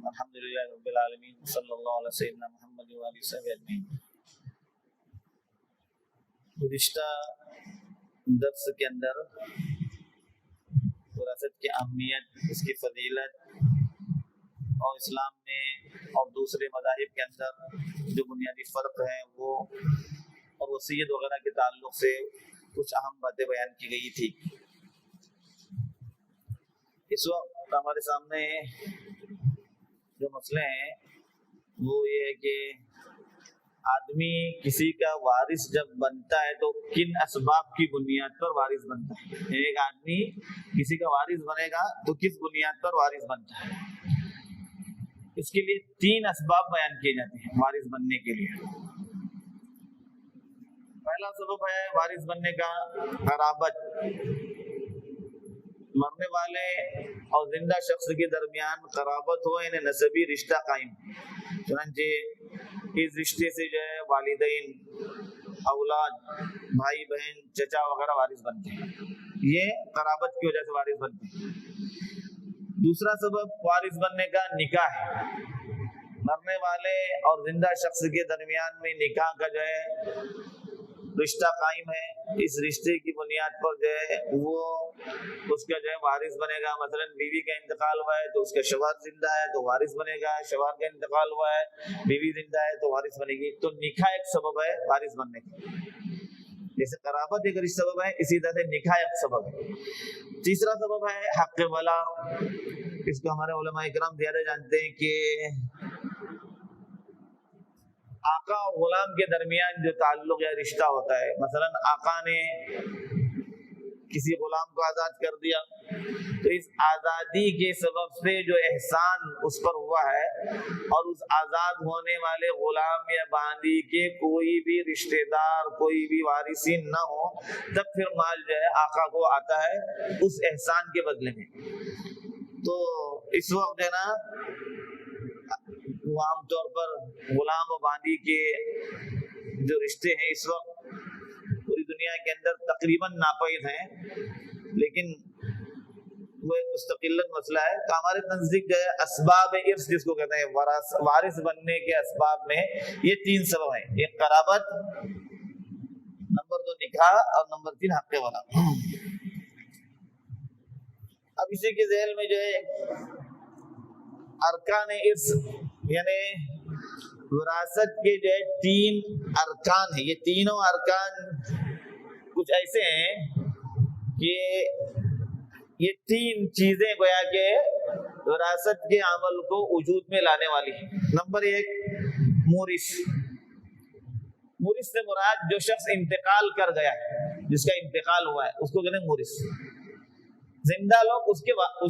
الحمدللہ رب العالمین صلی اللہ علیہ سیدنا محمد و آلہ وصحبہ اجمعین۔ گزشتہ درس کے اندر وراثت کی اہمیت، اس کی فضیلت اور اسلام میں اور دوسرے مذاہب کے اندر جو بنیادی فرق ہے وہ اور وصیت وغیرہ کے تعلق سے کچھ اہم باتیں بیان کی گئی تھی۔ اس وقت ہمارے سامنے جو مسئلے ہیں وہ یہ ہے کہ آدمی کسی کا وارث جب بنتا ہے تو کن اسباب کی بنیاد پر وارث بنتا ہے۔ ایک آدمی کسی کا وارث بنے گا تو کس بنیاد پر وارث بنتا ہے؟ اس کے لیے 3 اسباب بیان کیے جاتے ہیں وارث بننے کے لیے۔ پہلا سبب ہے وارث بننے کا قرابت، مرنے والے اور زندہ شخص کے درمیان قرابت ہو، یعنی نسبی رشتہ قائم۔ چنانچہ اس رشتے سے جو ہے والدین، اولاد، بھائی بہن، چچا وغیرہ وارث بنتے ہیں، یہ قرابت کی وجہ سے وارث بنتے ہیں۔ دوسرا سبب وارث بننے کا نکاح ہے، مرنے والے اور زندہ شخص کے درمیان میں نکاح کا جو ہے رشتہ قائم ہے، اس رشتے کی بنیاد پر جو ہے وہ اس کا جو ہے وارث بنے گا۔ مثلا بیوی کا انتقال ہوا ہے تو اس کا شوہر زندہ ہے تو وارث بنے گا، شوہر کا انتقال ہوا ہے بیوی زندہ ہے تو وارث بنے گی۔ تو نکاح ایک سبب ہے وارث بننے کا، جیسے قرابت ایک سبب ہے، اسی طرح سے نکاح ایک سبب ہے۔ تیسرا سبب ہے حق ولا، اس کو ہمارے علماء کرام زیادہ جانتے ہیں کہ آقا اور غلام کے درمیان جو تعلق یا رشتہ ہوتا ہے، مثلا آقا نے کسی غلام کو آزاد کر دیا تو اس آزادی کے سبب سے جو احسان اس پر ہوا ہے اور اس آزاد ہونے والے غلام یا باندی کے کوئی بھی رشتہ دار، کوئی بھی وارثین نہ ہو، تب پھر مال جو ہے آقا کو آتا ہے اس احسان کے بدلے میں۔ تو اس وقت ہے نا وہ عام طور پر غلام و باندی کے جو رشتے ہیں اس وقت پوری دنیا کے اندر تقریباً ناپید ہیں، لیکن وہ ایک مستقل مسئلہ ہے۔ تو ہمارے نزدیک جو ہے اسباب ارث جس کو کہتے ہیں وارث بننے کے اسباب میں یہ 3 سبب ہیں، ایک قرابت، نمبر 2 نکاح اور نمبر 3 حق ولا۔ اب اسی کے ذیل میں جو ہے ارکان ارث یعنی وراثت کے جو ہے 3 ارکان ہیں۔ یہ تینوں ارکان کچھ ایسے ہیں کہ یہ 3 چیزیں گویا کہ وراثت کے عمل کو وجود میں لانے والی ہیں۔ نمبر 1 مورث۔ مورث سے مراد جو شخص انتقال کر گیا ہے، جس کا انتقال ہوا ہے، اس کو کہتے ہیں مورث۔ زندہ لوگ اس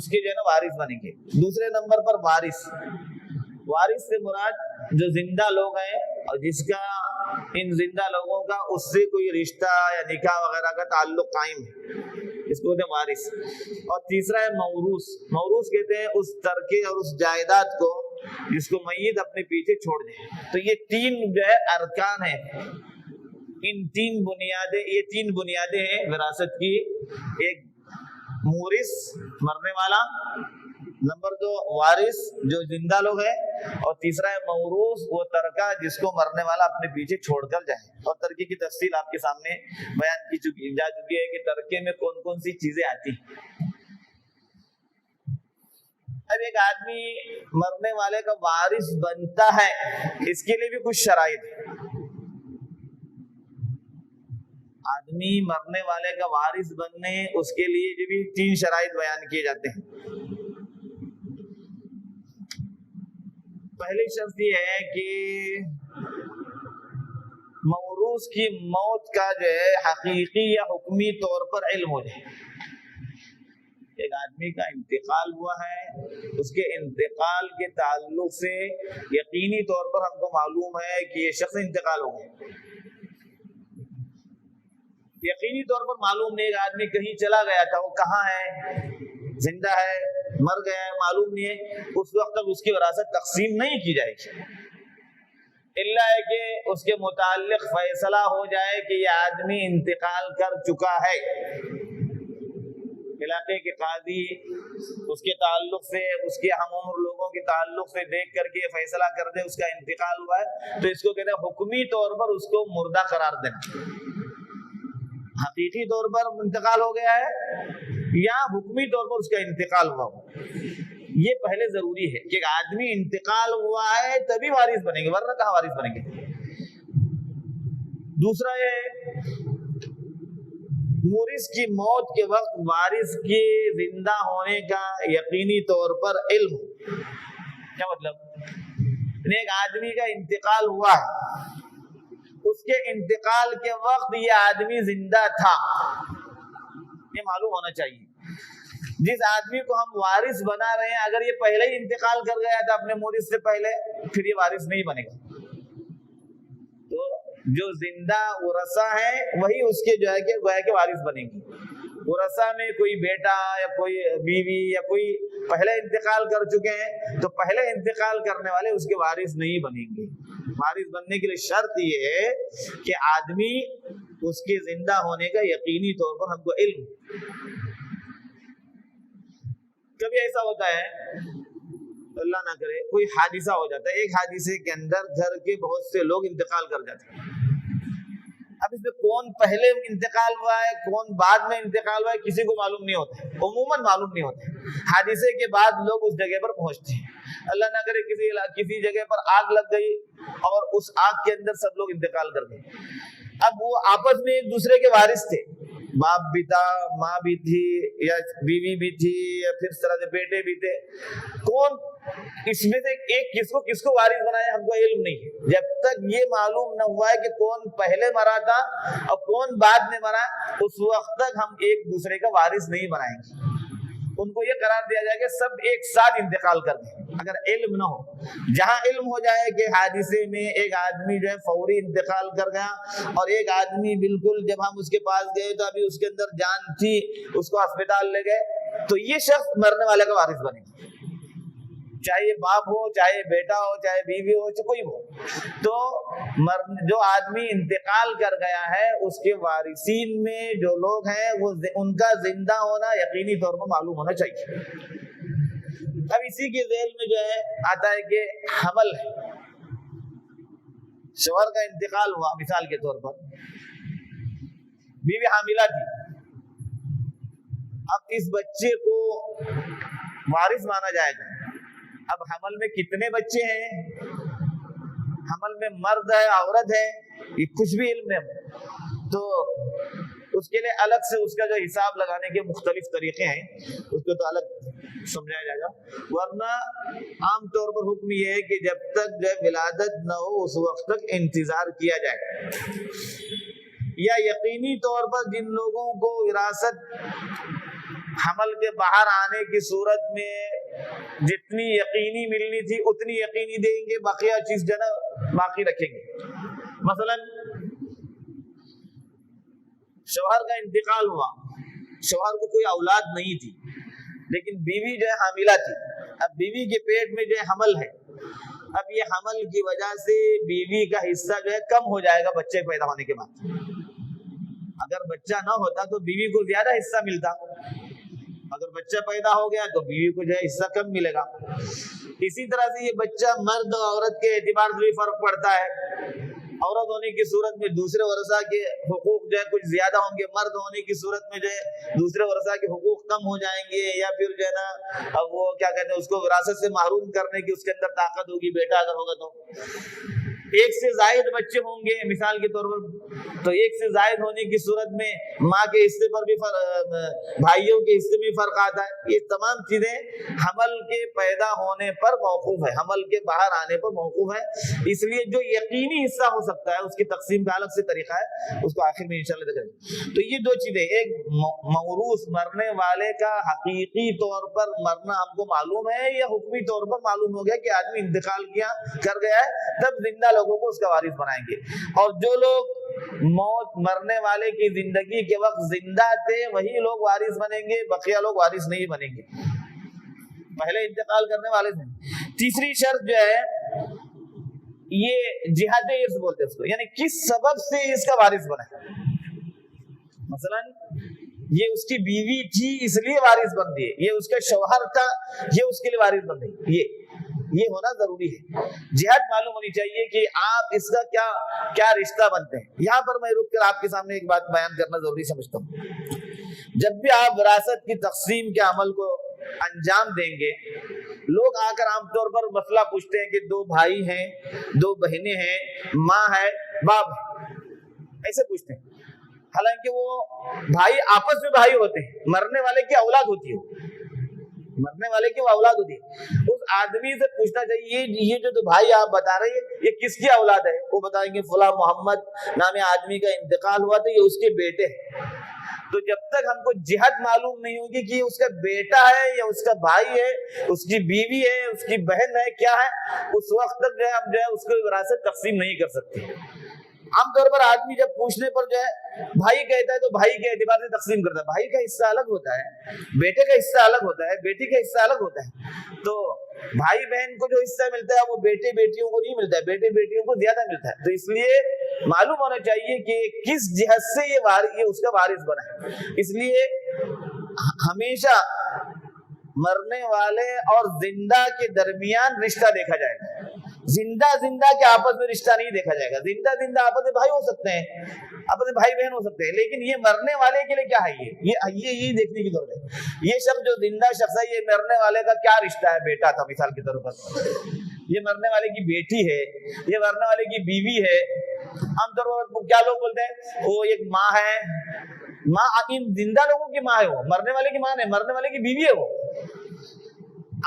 کے جو ہے نا وارث بنیں گے۔ دوسرے نمبر پر وارث۔ وارث سے مراد جو زندہ لوگ ہیں اور جس کا ان زندہ لوگوں کا اس سے کوئی رشتہ یا نکاح وغیرہ کا تعلق قائم ہے، اس کو کہتے ہیں وارث۔ اور تیسرا ہے موروث۔ موروث کہتے ہیں اس ترکے اور اس جائیداد کو جس کو میت اپنے پیچھے چھوڑ دے۔ تو یہ 3 جو ہے ارکان ہیں، ان 3 بنیادیں، یہ 3 بنیادیں ہیں وراثت کی۔ ایک مورث مرنے والا، نمبر 2 وارث جو زندہ لوگ ہیں، اور تیسرا ہے موروث وہ ترکہ جس کو مرنے والا اپنے پیچھے چھوڑ کر جائے۔ اور ترکے کی تفصیل آپ کے سامنے بیان کی جا چکی ہے کہ ترکے میں کون کون سی چیزیں آتی ہیں۔ اب ایک آدمی مرنے والے کا وارث بنتا ہے، اس کے لیے بھی کچھ شرائط ہے۔ آدمی مرنے والے کا وارث بننے اس کے لیے جو بھی 3 شرائط بیان کیے جاتے ہیں۔ پہلی شرط یہ ہے کہ موروث کی موت کا جو ہے حقیقی یا حکمی طور پر علم ہو جائے۔ ایک آدمی کا انتقال ہوا ہے، اس کے انتقال کے تعلق سے یقینی طور پر ہم کو معلوم ہے کہ یہ شخص انتقال ہو گیا۔ یقینی طور پر معلوم نہیں، ایک آدمی کہیں چلا گیا تھا، وہ کہاں ہے، زندہ ہے، مر گیا ہے، معلوم نہیں ہے، اس وقت تک اس کی وراثت تقسیم نہیں کی جائے گی، الا ہے کہ اس کے متعلق فیصلہ ہو جائے کہ یہ آدمی انتقال کر چکا ہے۔ علاقے کے قاضی اس کے تعلق سے، اس کے ہم عمر لوگوں کے تعلق سے دیکھ کر کے فیصلہ کر دے اس کا انتقال ہوا ہے، تو اس کو کہتے ہیں حکمی طور پر اس کو مردہ قرار دینا۔ حقیقی طور پر انتقال ہو گیا ہے یا حکمی طور پر اس کا انتقال ہوا ہو، یہ پہلے ضروری ہے کہ آدمی انتقال ہوا ہے تبھی وارث بنیں گے، ورنہ کہاں وارث بنیں گے۔ دوسرا یہ مورث کی موت کے وقت وارث کے زندہ ہونے کا یقینی طور پر علم۔ کیا مطلب؟ ایک آدمی کا انتقال ہوا ہے، اس کے انتقال کے وقت یہ آدمی زندہ تھا، یہ معلوم ہونا چاہیے۔ جس آدمی کو ہم وارث بنا رہے ہیں اگر یہ پہلے ہی انتقال کر گیا تھا اپنے مورث سے پہلے، پھر یہ وارث نہیں بنے گا۔ تو جو زندہ ورثہ ہے وہی اس کے جو ہے کہ گویا کہ وارث بنے گی۔ ورثہ میں کوئی بیٹا یا کوئی بیوی یا کوئی پہلے انتقال کر چکے ہیں تو پہلے انتقال کرنے والے اس کے وارث نہیں بنیں گے۔ وارث بننے کے لیے شرط یہ ہے کہ آدمی اس کے زندہ ہونے کا یقینی طور پر ہم کو علم۔ کبھی ایسا ہوتا ہے اللہ نہ کرے کوئی حادثہ ہو جاتا ہے، ایک حادثے کے اندر گھر کے بہت سے لوگ انتقال کر جاتے ہیں۔ اب اس میں کون پہلے انتقال ہوا ہے کون بعد میں انتقال ہوا ہے کسی کو معلوم نہیں ہوتا ہے، عموماً معلوم نہیں ہوتا ہے۔ حادثے کے بعد لوگ اس جگہ پر پہنچتے ہیں، اللہ نہ کرے کسی جگہ پر آگ لگ گئی اور اس آگ کے اندر سب لوگ انتقال کر گئے۔ اب وہ آپس میں ایک دوسرے کے وارث تھے، باپ بھی تھا، ماں بھی تھی، یا بیوی بھی تھی، یا پھر اس طرح سے بیٹے بھی تھے، کون اس میں سے ایک کس کو وارث بنایا ہم کو علم نہیں ہے۔ جب تک یہ معلوم نہ ہوا ہے کہ کون پہلے مرا تھا اور کون بعد میں مرا، اس وقت تک ہم ایک دوسرے کا وارث نہیں بنائیں گے۔ ان کو یہ قرار دیا جائے کہ سب ایک ساتھ انتقال کر دیں اگر علم نہ ہو۔ جہاں علم ہو جائے کہ حادثے میں ایک آدمی جو ہے فوری انتقال کر گیا اور ایک آدمی بالکل جب ہم اس کے پاس گئے تو ابھی اس کے اندر جان تھی، اس کو اسپتال لے گئے، تو یہ شخص مرنے والے کا وارث بنے گا، چاہے یہ باپ ہو، چاہے بیٹا ہو، چاہے بیوی ہو، چاہے کوئی ہو۔ تو جو آدمی انتقال کر گیا ہے اس کے وارثین میں جو لوگ ہیں وہ ان کا زندہ ہونا یقینی طور پر معلوم ہونا چاہیے۔ اب اسی کے ذیل میں جو ہے آتا ہے کہ حمل ہے، شوہر کا انتقال ہوا، مثال کے طور پر بیوی حاملہ تھی، اب اس بچے کو وارث مانا جائے گا۔ اب حمل میں کتنے بچے ہیں، حمل میں مرد ہے عورت ہے، یہ کچھ بھی علم نہیں، تو اس کے لیے الگ سے اس کا جو حساب لگانے کے مختلف طریقے ہیں اس کو تو الگ سمجھایا جائے گا، ورنہ عام طور پر حکم یہ ہے کہ جب تک جو ولادت نہ ہو اس وقت تک انتظار کیا جائے، یا یقینی طور پر جن لوگوں کو وراثت حمل کے باہر آنے کی صورت میں جتنی یقینی ملنی تھی اتنی یقینی دیں گے، بقیہ چیز جو ہے باقی رکھیں گے۔ مثلا شوہر کا انتقال ہوا، شوہر کو کوئی اولاد نہیں تھی لیکن بیوی جو ہے حاملہ تھی، اب بیوی کے پیٹ میں جو ہے حمل ہے، اب یہ حمل کی وجہ سے بیوی کا حصہ جو ہے کم ہو جائے گا بچے پیدا ہونے کے بعد۔ اگر بچہ نہ ہوتا تو بیوی کو زیادہ حصہ ملتا، اگر بچہ پیدا ہو گیا تو بیوی کو جو ہے حصہ کم ملے گا۔ اسی طرح سے یہ بچہ مرد اور عورت کے اعتبار سے بھی فرق پڑتا ہے، عورت ہونے کی صورت میں دوسرے ورثہ کے حقوق جو ہے کچھ زیادہ ہوں گے، مرد ہونے کی صورت میں جو ہے دوسرے ورثہ کے حقوق کم ہو جائیں گے، یا پھر جو ہے نا وہ کیا کہتے ہیں اس کو وراثت سے محروم کرنے کی اس کے اندر طاقت ہوگی، بیٹا اگر ہوگا تو۔ ایک سے زائد بچے ہوں گے مثال کے طور پر، تو ایک سے زائد ہونے کی صورت میں ماں کے حصے پر بھی بھائیوں کے حصے میں فرق آتا ہے۔ یہ تمام چیزیں حمل کے پیدا ہونے پر موقوف ہے، حمل کے باہر آنے پر موقوف ہے، اس لیے جو یقینی حصہ ہو سکتا ہے اس کی تقسیم کا الگ سے طریقہ ہے، اس کو آخر میں انشاءاللہ دیکھیں گے۔ تو یہ دو چیزیں، ایک موروث مرنے والے کا حقیقی طور پر مرنا ہم کو معلوم ہے یا حکمی طور پر معلوم ہو گیا کہ آدمی انتقال کر گیا ہے، تب زندہ لوگوں کو اس کا وارث بنائیں گے، اور جو لوگ مرنے والے کی زندگی کے وقت زندہ تھے وہی لوگ وارث بنیں گے، بقیہ لوگ وارث نہیں بنیں گے، پہلے انتقال کرنے والے تھے۔ تیسری شرط جو ہے یہ جہاد ارث بولتے ہیں اس کو، یعنی کس سبب سے اس کا وارث بنا ہے۔ مثلا یہ اس کی بیوی تھی اس لیے وارث بن گئی, یہ اس کا شوہر تھا یہ اس کے لیے وارث بن گئی. یہ ہونا ضروری ہے. جہت معلوم ہونی چاہیے کہ آپ اس کا کیا رشتہ بنتے ہیں. یہاں پر میں رک کر آپ کے سامنے ایک بات بیان کرنا ضروری سمجھتا ہوں. جب بھی آپ وراثت کی تقسیم کے عمل کو انجام دیں گے, لوگ آ کر عام طور پر مسئلہ پوچھتے ہیں کہ 2 بھائی ہیں, 2 بہنیں ہیں, ماں ہے, باپ ہے, ایسے پوچھتے ہیں. حالانکہ وہ بھائی آپس میں بھائی ہوتے ہیں, مرنے والے کی اولاد ہوتی ہے, مرنے والے کی وہ اولاد ہوتی ہے. اس آدمی سے پوچھنا چاہیے یہ جو بھائی آپ بتا رہے ہیں یہ کس کی اولاد ہے؟ وہ بتائیں گے فلاں محمد نام آدمی کا انتقال ہوا تھا, یہ اس کے بیٹے ہیں. تو جب تک ہم کو جہت معلوم نہیں ہوگی کہ اس کا بیٹا ہے یا اس کا بھائی ہے, اس کی بیوی ہے, اس کی بہن ہے, کیا ہے, اس وقت تک ہم اس کو وراثت تقسیم نہیں کر سکتے. عام طور پر آدمی جب پوچھنے پر بھائی کہتا ہے تو بھائی کے اعتبار سے تقسیم کرتا ہے. بھائی کا حصہ الگ ہوتا ہے, بیٹے کا حصہ الگ ہوتا ہے, بیٹی کا حصہ الگ ہوتا ہے. تو بھائی بہن کو جو حصہ ملتا ہے وہ بیٹے بیٹیوں کو نہیں ملتا ہے, بیٹے بیٹیوں کو زیادہ ملتا ہے. تو اس لیے معلوم ہونا چاہیے کہ کس جہت سے یہ اس کا وارث بنا ہے. اس لیے ہمیشہ مرنے والے اور زندہ کے درمیان رشتہ دیکھا جائے گا. زندہ کے آپس میں رشتہ نہیں دیکھا جائے گا. زندہ آپس میں بھائی ہو سکتے ہیں, آپس میں بھائی بہن ہو سکتے ہیں, لیکن یہ مرنے والے کے لیے کیا ہے, یہ دیکھنے کی ضرورت ہے. یہ شخص جو زندہ شخص ہے, یہ مرنے والے کا کیا رشتہ ہے؟ بیٹا تھا مثال کے طور پر, یہ مرنے والے کی بیٹی ہے, یہ مرنے والے کی بیوی ہے. عام طور پر کیا لوگ بولتے ہیں وہ ایک ماں ہے, ماں زندہ لوگوں کی ماں ہے, وہ مرنے والے کی ماں ہے, مرنے والے کی بیوی ہے. وہ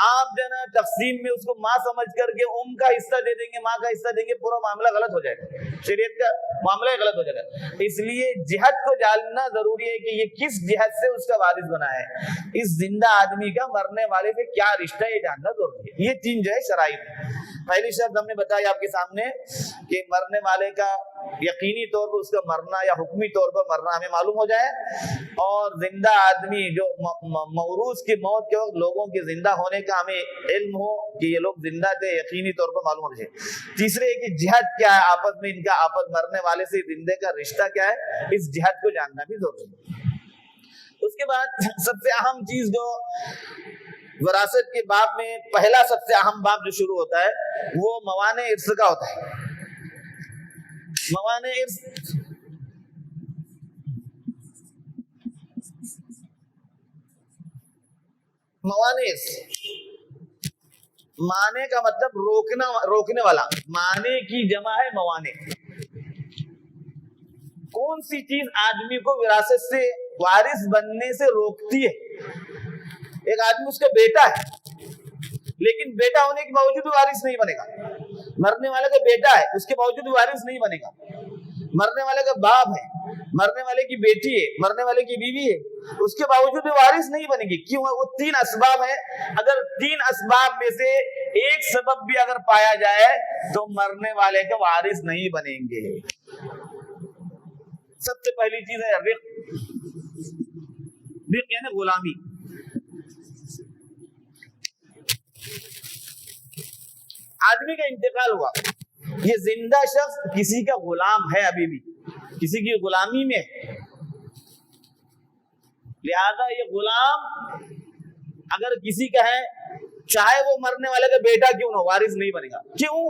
آپ جو نا تقسیم میں اس کو ماں سمجھ کر کے کا حصہ دے دیں گے, ماں کا حصہ دیں گے, پورا معاملہ غلط ہو جائے گا, شریعت کا معاملہ غلط ہو جائے گا. اس لیے جہت کو جاننا ضروری ہے کہ یہ کس جہت سے اس کا وارث بنا ہے. اس زندہ آدمی کا مرنے والے سے کیا رشتہ ہے یہ جاننا ضروری ہے. یہ 3 جو ہے شرائط. پہلی شرط ہم نے بتائی آپ کے سامنے کہ مرنے والے کا یقینی طور پر اس کا مرنا یا حکمی طور پر مرنا ہمیں معلوم ہو جائے, اور زندہ آدمی جو موروث کی موت کے وقت لوگوں کے زندہ ہونے کا ہمیں علم ہو کہ یہ لوگ زندہ تھے, یقینی طور پر معلوم ہو جائے. تیسرے کہ جہت کیا ہے, آپس میں ان کا آپس مرنے والے سے زندے کا رشتہ کیا ہے, اس جہت کو جاننا بھی ضروری ہے. اس کے بعد سب سے اہم چیز جو وراثت کے باب میں پہلا سب سے اہم باب جو شروع ہوتا ہے وہ موانع ارث کا ہوتا ہے. موانع ارث معنی کا مطلب روکنے والا, معنی کی جمع ہے موانع. کون سی چیز آدمی کو وراثت سے وارث بننے سے روکتی ہے؟ ایک آدمی اس کا بیٹا ہے لیکن بیٹا ہونے کے باوجود وارث نہیں بنے گا. مرنے والے کا بیٹا ہے اس کے باوجود وارث نہیں بنے گا. مرنے والے کا باپ ہے, مرنے والے کی بیٹی ہے, مرنے والے کی بیوی ہے, اس کے باوجود وارث نہیں بنے گی. کیوں ہے؟ وہ 3 اسباب ہیں. اگر 3 اسباب میں سے ایک سبب بھی اگر پایا جائے تو مرنے والے کے وارث نہیں بنیں گے. سب سے پہلی چیز ہے رق. رق یعنی غلامی. آدمی کا انتقال ہوا, یہ زندہ شخص کسی کا غلام ہے, ابھی بھی کسی کی غلامی میں, لہذا یہ غلام اگر کسی کا ہے چاہے وہ مرنے والے کا بیٹا کیوں نہ, وارث نہیں بنے گا. کیوں؟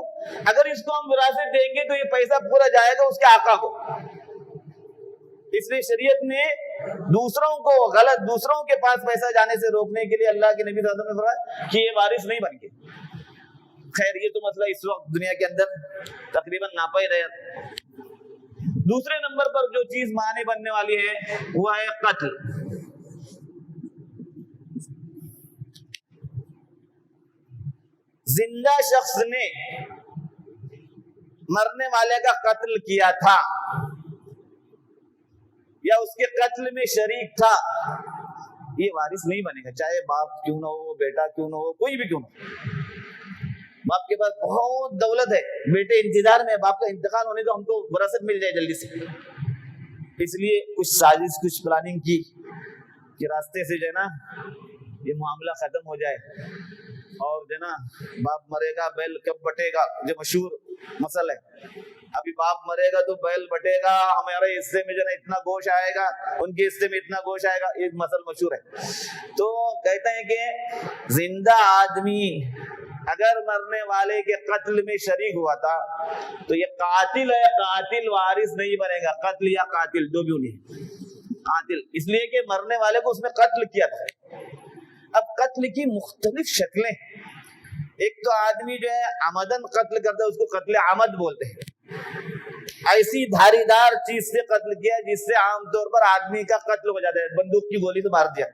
اگر اس کو ہم وراثت دیں گے تو یہ پیسہ پورا جائے گا اس کے آقا کو. اس لیے شریعت نے دوسروں کے پاس پیسہ جانے سے روکنے کے لیے اللہ کے نبی صلی اللہ علیہ وسلم نے فرمایا کہ یہ وارث نہیں بن گے. خیر یہ تو مسئلہ اس وقت دنیا کے اندر تقریباً ناپا ہی رہا. دوسرے نمبر پر جو چیز معنی بننے والی ہے وہ ہے قتل. زندہ شخص نے مرنے والے کا قتل کیا تھا یا اس کے قتل میں شریک تھا, یہ وارث نہیں بنے گا. چاہے باپ کیوں نہ ہو, بیٹا کیوں نہ ہو, کوئی بھی کیوں نہ ہو. باپ کے پاس بہت دولت ہے, بیٹے انتظار میں, باپ کا انتقال ہونے تو ہم کو وراثت مل جائے جلدی سے. اس لیے کچھ سازش, کچھ پلاننگ کی کہ راستے سے جو ہے نا یہ معاملہ ختم ہو جائے, اور جو ہے نا باپ مرے گا بیل کب بٹے گا, جو مشہور مسئلہ ہے. ابھی باپ مرے گا تو بیل بٹے گا, ہمارے حصے میں جو ہے اتنا گوشت آئے گا, ان کے حصے میں اتنا گوشت آئے گا, ایک مسئلہ مشہور ہے. تو کہتے ہیں کہ زندہ آدمی اگر مرنے والے کے قتل میں شریک ہوا تھا تو یہ قاتل ہے, قاتل وارث نہیں بنے گا. قتل یا قاتل دو بھی نہیں, قاتل اس لیے کہ مرنے والے کو اس نے قتل کیا تھا. اب قتل کی مختلف شکلیں, ایک تو آدمی جو ہے عمدن قتل کرتا ہے, اس کو قتل عمد بولتے ہیں. ایسی دھاری دار چیز سے قتل کیا جس سے عام طور پر آدمی کا قتل ہو جاتا ہے. بندوق کی گولی سے مار دیا,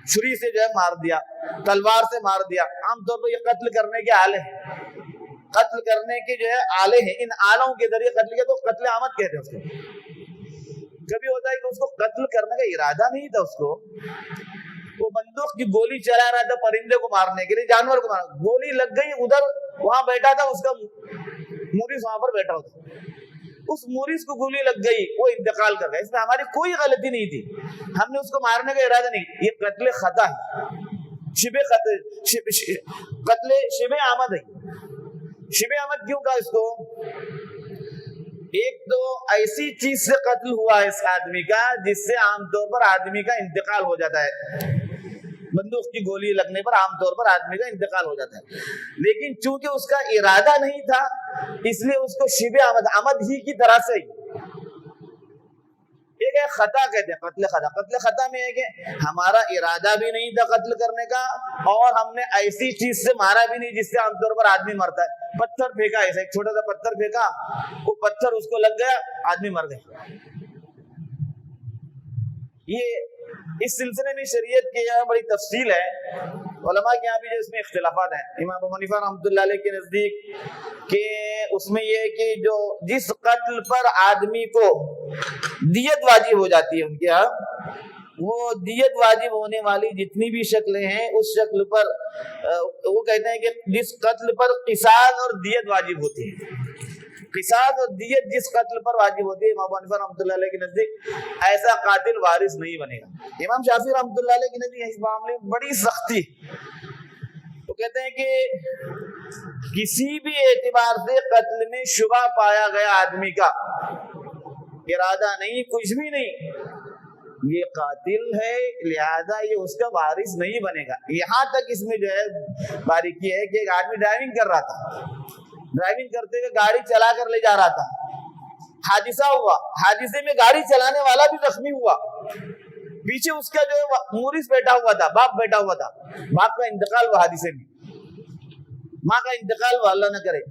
چھری سے جو ہے مار دیا, تلوار سے مار دیا. عام طور پر یہ قتل کرنے کے آلے ہیں, قتل کرنے کے جو ہے آلے ہیں. ان آلوں کے ذریعے قتل کیا تو قتل عمد کہتے ہیں اس کو. کبھی ہوتا ہے کہ اس کو قتل کرنے کا ارادہ نہیں تھا, اس کو وہ بندوق کی گولی چلا رہا تھا پرندے کو مارنے کے لیے, جانور کو مارنے, گولی لگ گئی ادھر, وہاں بیٹھا تھا اس کا مورث, وہاں پر بیٹھا ہوتا, اس مورث کو گولی لگ گئی, وہ انتقال کر گیا. اس میں ہماری کوئی غلطی نہیں تھی, ہم نے اس کو مارنے کا ارادہ نہیں. یہ قتل خطا ہے, شبہ قتل شبہ عمد ہے. شبہ عمد کیوں کہا اس کو؟ ایک تو ایسی چیز سے قتل ہوا ہے اس آدمی کا جس سے عام طور پر آدمی کا انتقال ہو جاتا ہے. بندوق کی گولی لگنے پر عام طور پر آدمی کا انتقال ہو جاتا ہے, لیکن چونکہ اس کا ارادہ نہیں تھا اس لیے اس کو شبہ عمد, عمد ہی کی طرح سے. ایک ہے خطا کہتے ہیں, قتل خطا. قتل خطا میں ہے کہ ہمارا ارادہ بھی نہیں تھا قتل کرنے کا, اور ہم نے ایسی چیز سے مارا بھی نہیں جس سے عام طور پر آدمی مرتا ہے. پتھر پھینکا, ایسا ایک چھوٹا سا پتھر پھینکا, وہ پتھر اس کو لگ گیا, آدمی مر گیا. یہ اس سلسلے میں شریعت کے یہاں بڑی تفصیل ہے, علماء کے یہاں بھی جو اس میں اختلافات ہیں. امام ابو حنیفہ رحمۃ اللہ علیہ کے نزدیک کہ اس میں یہ کہ جو جس قتل پر آدمی کو دیت واجب ہو جاتی ہے ان کے یہاں, وہ دیت واجب ہونے والی جتنی بھی شکلیں ہیں اس شکل پر وہ کہتے ہیں کہ جس قتل پر قصاص اور دیت واجب ہوتی ہے, قصاص اور دیت جس قتل پر واجب ہوتی ہے, امام ابو حنیفہ رحمۃ اللہ علیہ کے نزدیک ایسا قاتل وارث نہیں بنے گا. امام شافعی رحمۃ اللہ علیہ کے نزدیک اس معاملے میں بڑی سختی, وہ کہتے ہیں کہ کسی بھی اعتبار سے قتل میں شبہ پایا گیا آدمی کا, ارادہ نہیں, کچھ بھی نہیں, یہ قاتل ہے, لہذا یہ اس کا وارث نہیں بنے گا. یہاں تک اس میں جو ہے باریکی ہے کہ ایک آدمی ڈرائیونگ کر رہا تھا, ڈرائیونگ کرتے ہوئے گاڑی چلا کر لے جا رہا تھا, حادثہ ہوا, حادثے میں گاڑی چلانے والا بھی زخمی ہوا, پیچھے اس کا جو ہے مورث بیٹھا ہوا تھا, باپ بیٹھا ہوا تھا, باپ کا انتقال ہوا حادثے میں, ماں کا انتقال ہوا, اللہ نہ کرے.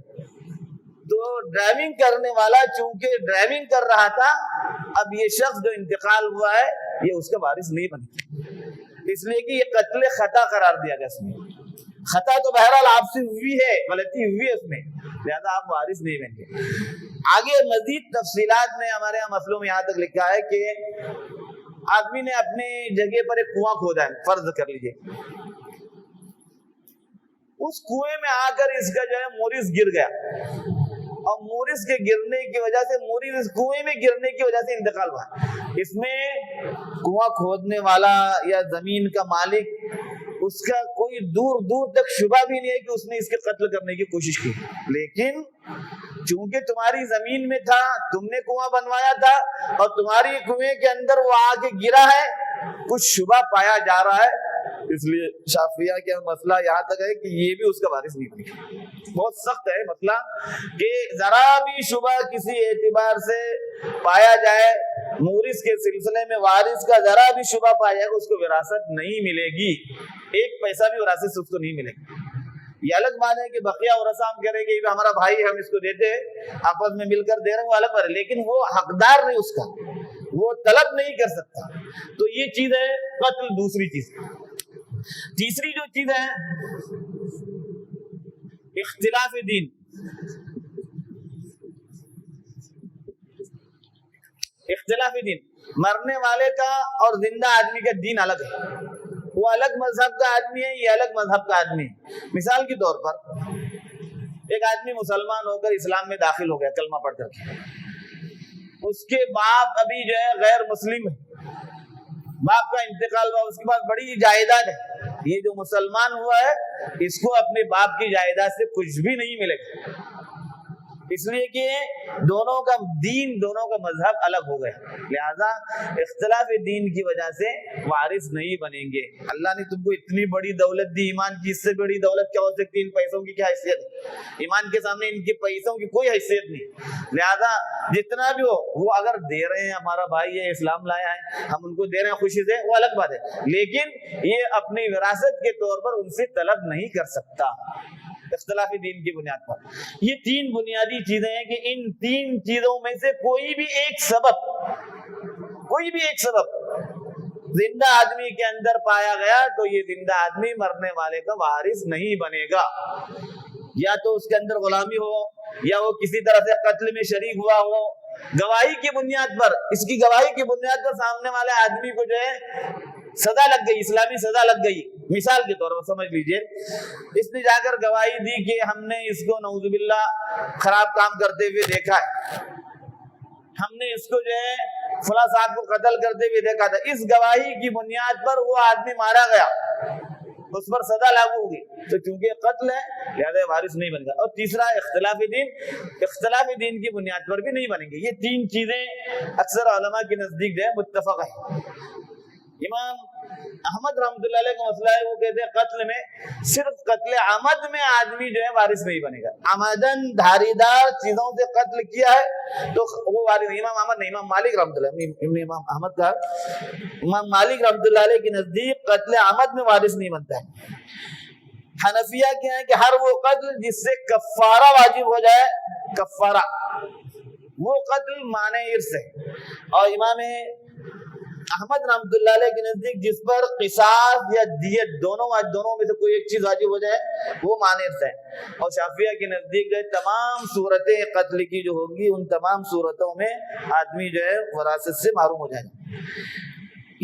تو ڈرائیونگ کرنے والا چونکہ ڈرائیونگ کر رہا تھا, اب یہ شخص جو انتقال ہوا ہے یہ اس کا وارث نہیں بنے, اس لیے کہ یہ قتل خطا قرار دیا گیا. اس میں خطا تو بہرحال آپ سے ہوئی ہے, غلطی ہوئی ہے اس میں, لہذا آپ وارث نہیں بن گے. آگے مزید تفصیلات میں ہمارے یہاں مسئلوں میں یہاں تک لکھا ہے کہ آدمی نے اپنے جگہ پر ایک کنواں کھودا ہے, فرض کر لیجئے, اس کنویں میں آ کر اس کا جو ہے مورث گر گیا, اور مورث کے گرنے کی وجہ سے, مورث کنویں میں گرنے کی وجہ سے انتقال ہوا. اس میں کنواں کھودنے والا یا زمین کا مالک, اس کا کوئی دور دور تک شبہ بھی نہیں ہے کہ اس نے اس کے قتل کرنے کی کوشش کی, لیکن چونکہ تمہاری زمین میں تھا, تم نے کنواں بنوایا تھا, اور تمہاری کنویں کے اندر وہ آ کے گرا ہے, کچھ شبہ پایا جا رہا ہے, اس لیے شافعیہ کا مسئلہ یہاں تک ہے کہ یہ بھی اس کا وارث نہیں بنے. بہت سخت ہے مسئلہ کہ ذرا بھی شبہ کسی اعتبار سے پایا جائے, مورث کے سلسلے میں وارث کا ذرا بھی شبہ پایا جائے, اس کو وراثت نہیں ملے گی, ایک پیسہ بھی وراثت سے اس کو نہیں ملے گا. یہ الگ بات ہے کہ بقیہ ورثہ ہم کریں گے ہمارا بھائی, ہم اس کو دیتے آپس میں مل کر دے رہے ہیں, وہ الگ بات ہے, لیکن وہ حقدار نہیں, اس کا وہ طلب نہیں کر سکتا. تو یہ چیز ہے قتل. دوسری چیز, تیسری جو چیز ہے اختلاف دین. اختلاف دین, مرنے والے کا اور زندہ آدمی کا دین الگ ہے. وہ الگ مذہب کا آدمی ہے, یہ الگ مذہب کا آدمی ہے. مثال کے طور پر ایک آدمی مسلمان ہو کر اسلام میں داخل ہو گیا کلمہ پڑھ کر کے, اس کے باپ ابھی جو ہے غیر مسلم ہے, باپ کا انتقال ہوا, اس کے پاس بڑی جائیداد ہے. یہ جو مسلمان ہوا ہے اس کو اپنے باپ کی جائیداد سے کچھ بھی نہیں ملے گا, اس لیے کہ دونوں کا دین، دونوں کا مذہب الگ ہو گیا، لہذا اختلاف دین کی وجہ سے وارث نہیں بنیں گے۔ اللہ نے تم کو اتنی بڑی دولت دی ایمان کی، اس سے بڑی دولت کیا ہو سکتی؟ ان پیسوں کی کیا حیثیت ہے؟ ایمان کے سامنے ان کے پیسوں کی کوئی حیثیت نہیں۔ لہذا جتنا بھی ہو، وہ اگر دے رہے ہیں، ہمارا بھائی ہے، اسلام لایا ہے، ہم ان کو دے رہے ہیں خوشی سے، وہ الگ بات ہے، لیکن یہ اپنی وراثت کے طور پر ان سے طلب نہیں کر سکتا اختلاف دین کی بنیاد پر۔ یہ تین بنیادی چیزیں ہیں کہ ان تین چیزوں میں سے کوئی بھی ایک سبب زندہ آدمی کے اندر پایا گیا تو یہ زندہ آدمی مرنے والے کا وارث نہیں بنے گا۔ یا تو اس کے اندر غلامی ہو، یا وہ کسی طرح سے قتل میں شریک ہوا ہو، گواہی کی بنیاد پر، اس کی گواہی کی بنیاد پر سامنے والے آدمی کو جو ہے سزا لگ گئی، اسلامی سزا لگ گئی۔ مثال کے طور پر سمجھ لیجئے، اس نے جا کر گواہی دی کہ ہم نے اس کو نعوذ باللہ خراب کام کرتے ہوئے دیکھا ہے، ہم نے اس کو جو ہے فلاں صاحب کو قتل کرتے ہوئے دیکھا تھا، اس گواہی کی بنیاد پر وہ آدمی مارا گیا، اس پر سزا لاگو ہوگی، تو چونکہ قتل ہے لہذا وارث نہیں بنے گا۔ اور تیسرا اختلاف دین کی بنیاد پر بھی نہیں بنیں گے۔ یہ تین چیزیں اکثر علماء کے نزدیک جو ہے متفق ہے۔ امام احمد رحمۃ اللہ علیہ کا مسئلہ ہے، وہ کہتے ہیں قتل میں صرف قتل عمد میں آدمی جو ہے وارث نہیں بنے گا۔ عمدن دھاری دار چیزوں سے قتل کیا ہے تو وہ وارث نہیں۔ امام احمد نہیں، امام مالک رحمۃ اللہ، امام احمد کا امام مالک رحمۃ اللہ علیہ کے نزدیک قتل عمد میں وارث نہیں بنتا ہے۔ حنفیہ کیا ہے کہ ہر وہ قتل جس سے کفارہ واجب ہو جائے، کفارہ وہ قتل مانع ارث ہے۔ اور امام احمد رحمۃ اللہ علیہ کے نزدیک جس پر قصاص یا دیت دونوں میں سے کوئی ایک چیز واجب ہو جائے وہ مانع ارث ہے۔ اور شافعیہ کے نزدیک جو ہے تمام صورتیں قتل کی جو ہوگی ان تمام صورتوں میں آدمی جو ہے وراثت سے محروم ہو جائے گا۔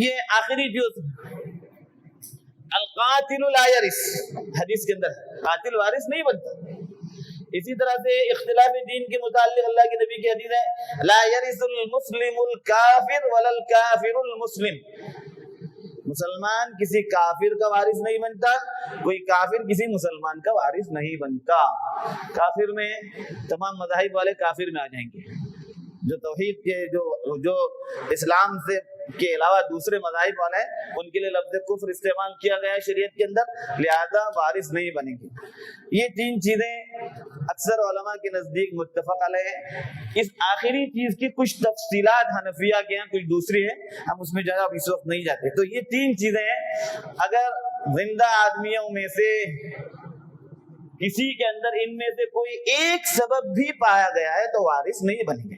یہ آخری جو القاتل لا یرث حدیث کے اندر قاتل وارث نہیں بنتا۔ اسی طرح سے اختلاف دین کے متعلق اللہ کے نبی کی حدیث ہے لا یرث المسلم الکافر ولا الکافر المسلم، مسلمان کسی کافر کا وارث نہیں بنتا، کوئی کافر کسی مسلمان کا وارث نہیں بنتا۔ کافر میں تمام مذاہب والے کافر میں آ جائیں گے، جو توحید کے جو اسلام سے کے علاوہ دوسرے مذاہب والے ہیں ان کے لیے لفظ کفر استعمال کیا گیا ہے شریعت کے اندر، لہذا وارث نہیں بنیں گے۔ یہ تین چیزیں اکثر علماء کے نزدیک متفق علیہ ہیں۔ اس آخری چیز کی کچھ تفصیلات حنفیہ کے ہیں، کچھ دوسری ہیں، ہم اس میں اب اس وقت نہیں جاتے۔ تو یہ تین چیزیں ہیں، اگر زندہ آدمیوں میں سے کسی کے اندر ان میں سے کوئی ایک سبب بھی پایا گیا ہے تو وارث نہیں بنیں گے۔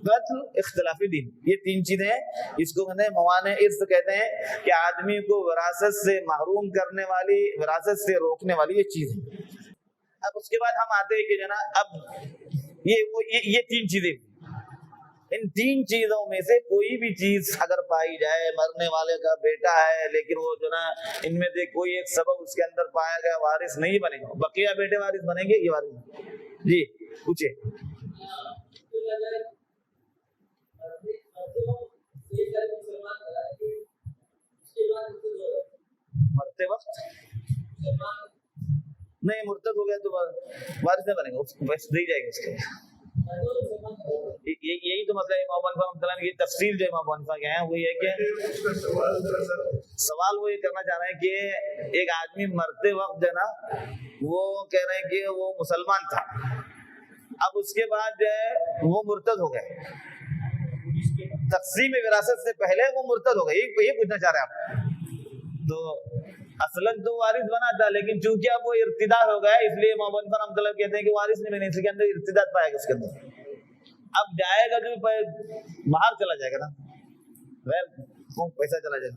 قتل، اختلاف دین، یہ تین چیزیں ہیں، اس کو کہتے ہیں موانع ارث کہتے ہیں کہ آدمی کو وراثت سے محروم کرنے والی، وراثت سے روکنے والی یہ چیز ہے۔ اب اس کے بعد ہم آتے ہیں کہ جناب اب یہ تین چیزیں، ان تین چیزوں میں سے کوئی بھی چیز اگر پائی جائے، مرنے والے کا بیٹا ہے لیکن وہ جو نا ان میں سے کوئی ایک سبب اس کے اندر پایا گیا، وارث نہیں بنے گا، بقیہ بیٹے وارث بنیں گے، یہ وارث۔ جی پوچھے۔ مرتے وقت نہیں، مرتد ہو گیا تو وارث نہیں بنے گا، وارث دی جائے گی اس کے۔ یہی تو مطلب امام ابو حنیفہ کی تفصیل جو امام ابو حنیفہ کے ہیں وہ یہ ہے کہ سوال وہ یہ کرنا چاہ رہے ہیں کہ ایک آدمی مرتے وقت جو ہے نا وہ کہہ رہے ہیں کہ وہ مسلمان تھا، اب اس کے بعد جو ہے وہ مرتد ہو گئے، تقسیم وراثت سے پہلے وہ مرتد ہو گئے، یہ پوچھنا چاہ رہے ہیں آپ۔ تو اصلاً تو وارث بنا تھا لیکن چونکہ اب وہ ارتداد ہو گیا اس لیے امام ابو حنیفہ رحمۃ اللہ کہتے ہیں کہ وارث نہیں بنے، اس کے اندر ارتداد پائے گا، اس کے اندر اب جائے گا تو باہر چلا جائے گا نا، غیر پیسہ چلا جائے گا۔